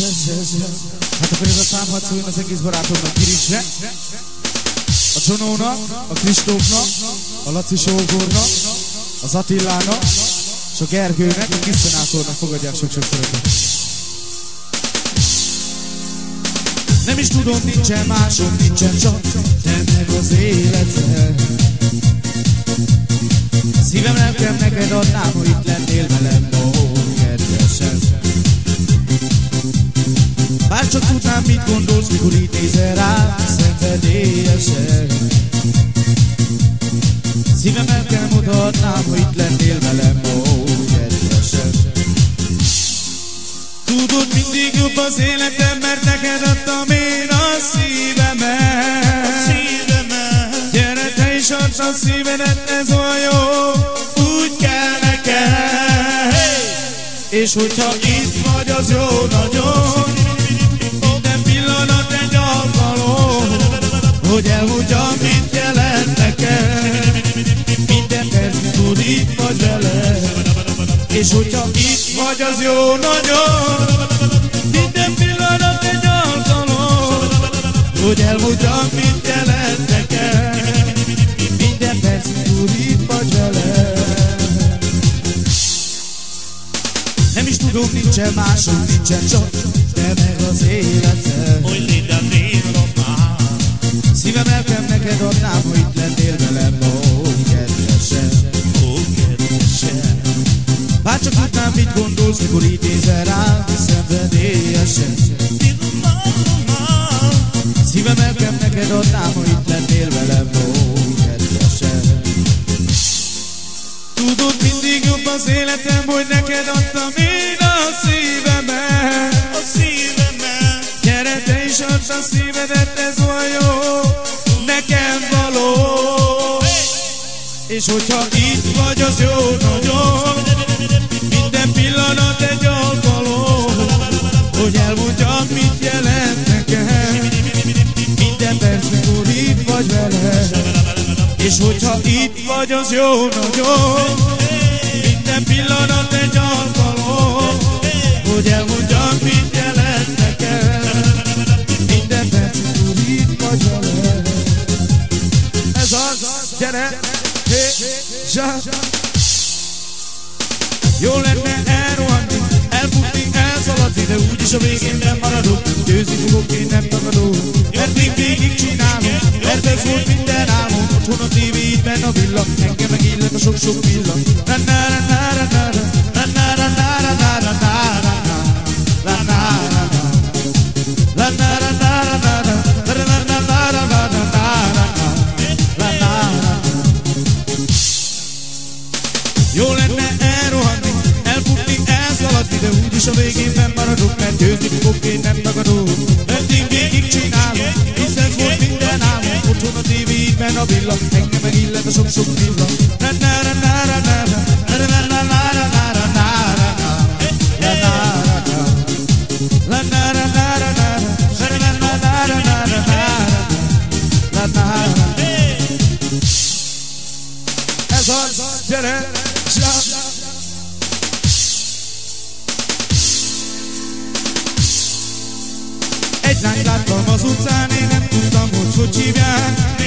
Hát akkor ez a szám hadd szóljon az egész barátomnak, Kirisre, a Csonónak, a Kristófnak, a Laci Sógornak, az Attilának, és a Gergőnek, a Kiszenátornak fogadják sok-sok szeretet. Nem is tudom, nincsen másom, nincsen csak te meg az életed. Szívem, lelkem neked adnám, ha itt lennél velem, ó, kedvesem. Bár csak tudnám, mit gondolsz, mikor így nézel rám, szenvedélyesen. Szívem, lelkem odaadnám, ha itt lennél velem, ó, kedvesem. Tudod, mindig jobb az életem, mert neked adtam én a szívemet. Gyere, te is add a szívedet, ez olyan jó, úgy kell neked. És hogyha itt vagy, az jó nagyon, minden pillanat egy alkalom, hogy elmondjam, mit jelent neked. Minden perc, mikor itt vagy veled. És hogyha itt vagy, az jó nagyon, minden pillanat egy alkalom, hogy elmondjam, mit jelent neked. Minden perc, mikor itt vagy veled. Nem is tudom, nincsen másom, nincsen csak te meg az életed. Szívem, lelkem neked adnám, hogy itt lennél velem, ó, kedvesem. Bár csak tudnám, mit gondolsz, mikor így nézel rám, szenvedélyesen. Szívem, lelkem neked adnám, hogy itt lennél velem, ó, kedvesem. Tudod, mindig jobb az életem, hogy neked adtam én a szívemet. Gyere, te is add a szívedet, ez olyan jó, nekem való. És hogyha itt vagy, az jó nagyon, minden pillanat egy alkalom, hogy elmondjam, mit jelent nekem. Minden perc, mikor itt vagy veled. És hogyha itt vagy, az jó nagyon, minden pillanat egy alkalom, hogy elmondjam, mit jelent nekem. Minden perc, mikor itt vagy veled. Ez az, gyere, hé, zsá. Jó lenne elrohanni, elfutni, elszaladni, de úgyis a végén nem maradok. Győzni fogok, én nem tagadok, mert még végig csinálom, mert ez volt minden álmom. Otthon a tévé, így benne a villa, engem meg illet a sok-sok villa. Jó lenne elrohanni, elfutni, elszaladni, de úgyis a végén nem maradok, mert győzni fogok, én nem tagadok, mert én végig csinálom, hisz ez volt minden álmom. Otthon a tévé, így benne a villa, engem meg illet a sok-sok villa. Ez az, gyere! Egy lányt láttam az utcán, én nem tudtam, hogy hívják.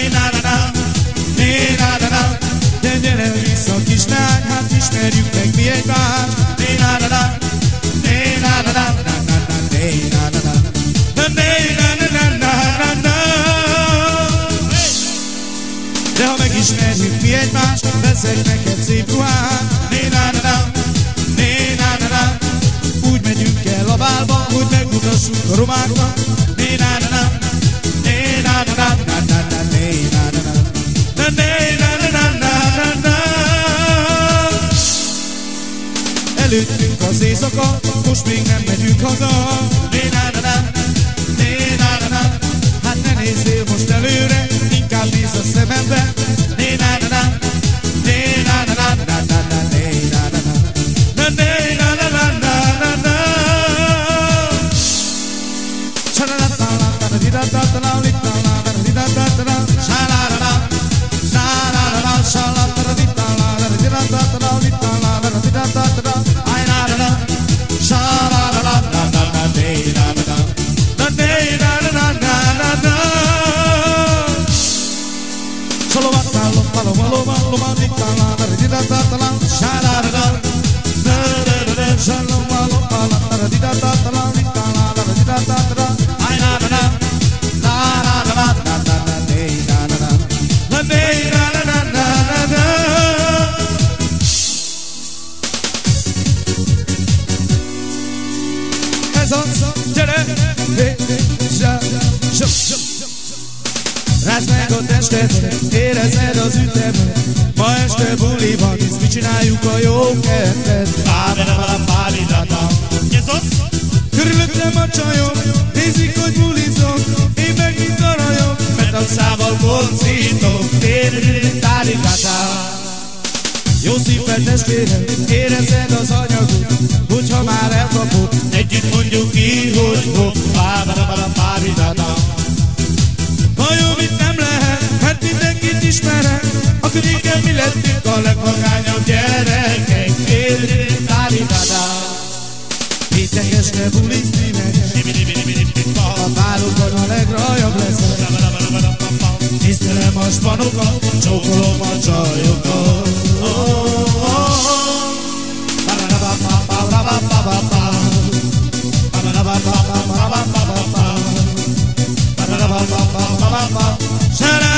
Né-na-na-na, de gyere vissza, kislány, hát ismerjük meg mi egymást. Né-na-na-na, né-na-na-na, né-na-na-na, né-na-na-na-na-na. De ha megismerjük mi egymást, veszek neked szép ruhát. Né-na-na-na, né-na-na-na, úgy megyünk el a bálba, hogy megmutassuk a romáknak. Né-na-na-na, né-na-na-na-na-na-na, né-na-na-na, né-na-na-na-na-na. Előttünk az éjszaka, most még nem megyünk haza. Né-na-na-na, né-na-na-na, hát ne nézzél most előre, inkább nézz a szemembe. Né-na-na-na, né-na-na-na-na-na-na, né-na-na-na, né-na-na-na-na-na. Sha-la-la-la, Rázd meg a tested, érezed az ütemet. Ma este buli van, hisz mi csináljuk a jó kedvet. Körülöttem a csajok, nézik, hogy bulizok. Én meg mint a rajok, metagszával koncítok. Jó szívvel testvérem, érezed az anyagot. Hogyha már elkapod, együtt mondjuk ki, hogy hopp. Ha jó, mit nem lehet, hát mindenkit ismerek. A környéken mi lettünk a legvagányabb gyerekek. Péntek este bulizni megyek, a bálokon a legrajabb leszek. Tisztelem a spanokat, csókolom a csajokat. Shut up!